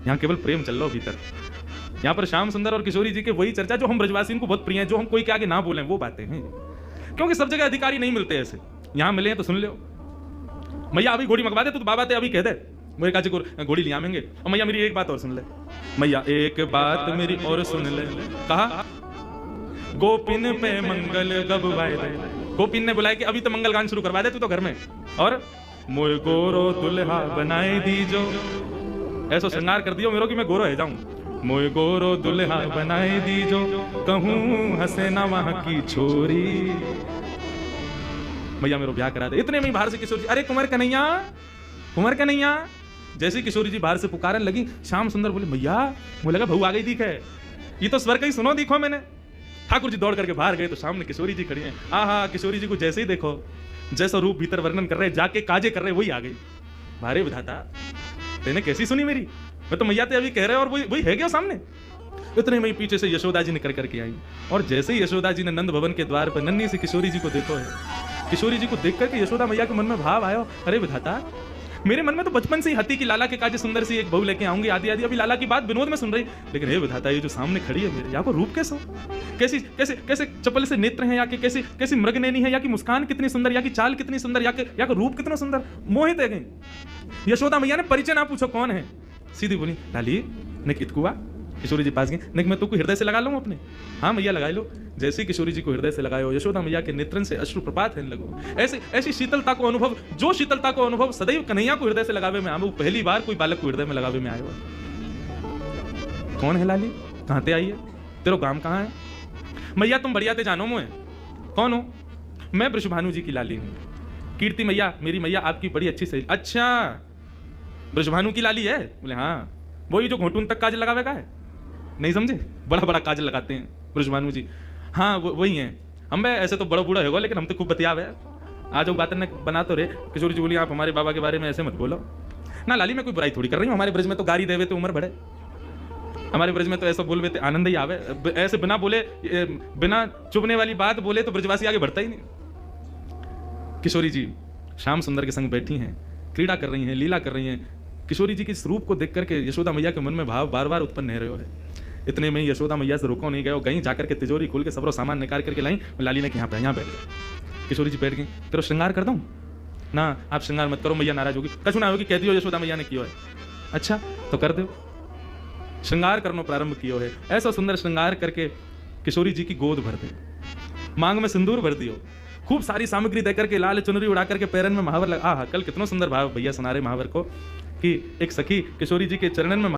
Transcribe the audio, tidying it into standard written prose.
यहाँ केवल प्रेम चल रहा हो भीतर। यहाँ पर श्याम सुंदर और किशोरी जी के वही चर्चा जो हम ब्रजवासियों को बहुत प्रिय है, जो हम कोई के आगे ना बोलें वो बातें हैं, क्योंकि सब जगह अधिकारी नहीं मिलते ऐसे। यहाँ मिले हैं तो सुन लो। मैया अभी घोड़ी मंगवा दे, तो बाबा ते अभी कह दे मेरे काजी को घोड़ी ले आवेंगे। और मैया मेरी एक बात और सुन ले, मैया एक बात मेरी और सुन ले। कहा गोपिन पे मंगल गबवाए दे। गोपिन ने बुलाया कि अभी तो मंगल गान शुरू करवा दे तू तो घर में, और मोय गोरो दुल्हा बनाए दीजो। ऐसा श्रृंगार कर दियो मेरे कि मैं गोरो है जाऊं। मोय गोरो दुल्हा बनाए दीजो, कहूं हंसे ना वहां की छोरी। मैया मेरे ब्याह करा दे। इतने में बाहर से किशोरी, अरे कुंवर कन्हैया, कुंवर कन्हैया। जैसे किशोरी जी बाहर से पुकारने लगी, श्याम सुंदर बोले मैया, मुझे लगा बहू आ गई दिखे, ये तो स्वर का ही सुनो दिखो मैंने। ठाकुर जी दौड़ करके बाहर गए तो सामने किशोरी जी खड़ी हैं। आहा, किशोरी जी को जैसे ही देखो, जैसा रूप भीतर वर्णन कर रहे, जाके काजे कर रहे, वही आ गई। भारे विधाता, तेने कैसी सुनी मेरी? मैं तो मैया ते अभी कह रहे और वही है क्या सामने? इतने में पीछे से यशोदा जी निकल करके आई, और जैसे ही यशोदा जी ने नंद भवन के द्वार पर नन्ही से किशोरी जी को देखो है, किशोरी जी को देख करके यशोदा मैया के मन में भाव आयो, अरे विधाता, मेरे मन में तो बचपन से ही हती की लाला के काजे सुंदर सी एक बहू लेके आऊंगी, आदि आदि। अभी लाला की बात विनोद में सुन रही, लेकिन हे विधाता, ये जो सामने खड़ी है मेरे, यहाँ को रूप कैसा, कैसी कैसे कैसे चपल से नेत्र हैं, या के कैसी कैसी मृगनयनी है, या की मुस्कान कितनी सुंदर, या की चाल कितनी सुंदर, या का रूप कितना सुंदर, मोहित है गई। यशोदा मैया ने परिचय ना पूछो कौन है, सीधी बोली लाली ने कितकुआ। किशोरी जी पास गई, नहीं मैं तुमको हृदय से लगा लूं अपने। हाँ मैया लगा लो। जैसे किशोरी जी को हृदय से लगायो, यशोदा मैया के नेत्रन से अश्रु प्रपात होने लगो। ऐसे ऐसी शीतलता को अनुभव, जो शीतलता को अनुभव सदैव कन्हैया को हृदय से लगावे में आवे, पहली बार कोई बालक को हृदय में लगावे में आयो। कौन है लाली, कहां ते आई है, तेरो गांव कहाँ है? मैया तुम बढ़िया ते जानो मोए। कौन हो? मैं वृषभानु जी की लाली हूँ। कीर्ति मैया, मेरी मैया आपकी बड़ी अच्छी सही। अच्छा, वृषभानु की लाली है? बोले हाँ। वही जो घोटून तक काजल लगावे का है, नहीं समझे? बड़ा बड़ा काजल लगाते हैं वृषभानु जी। हाँ वही हैं। हम ऐसे तो बड़ा बूढ़ा होगा, लेकिन हम तो खूब बतियावे है। आज वो बातें बना तो रहे। किशोरी जी बोली आप हमारे बाबा के बारे में ऐसे मत बोलो ना लाली, मैं कोई बुराई थोड़ी कर रही हूँ। हमारे ब्रज में तो गारी देवे तो उम्र बढ़े, हमारे ब्रज में तो ऐसा बोलवे आनंद ही आवे। ऐसे बिना बोले, बिना चुभने वाली बात बोले तो ब्रजवासी आगे बढ़ता ही नहीं। किशोरी जी श्याम सुंदर के संग बैठी हैं, क्रीड़ा कर रही हैं, लीला कर रही हैं। किशोरी जी के इस रूप को देख करके यशोदा मैया के मन में भाव बार बार उत्पन्न हो रहे है। इतने में यशोदा मैया से रुको नहीं गए, गई जाकर के तिजोरी खोल के सबरो सामान निकाल करके लाई। लाली ने यहाँ बैठ गए। किशोरी जी बैठ गई। तेरा श्रृंगार कर दूं ना? आप श्रृंगार मत करो, मैया नाराज होगी। कछु ना होगी, कह दियो यशोदा मैया ने किया है। अच्छा तो कर दो। श्रृंगार करना प्रारंभ किया है। ऐसा सुंदर श्रृंगार करके किशोरी जी की गोद भर दे, मांग में सिंदूर भर दियो, खूब सारी सामग्री देकर के, लाल चुनरी उड़ा करके पैरन में महावर लगा। कल कितना सुंदर भाव भैया सुना रहे महावर को कि एक सखी किशोरी जी के चरणन में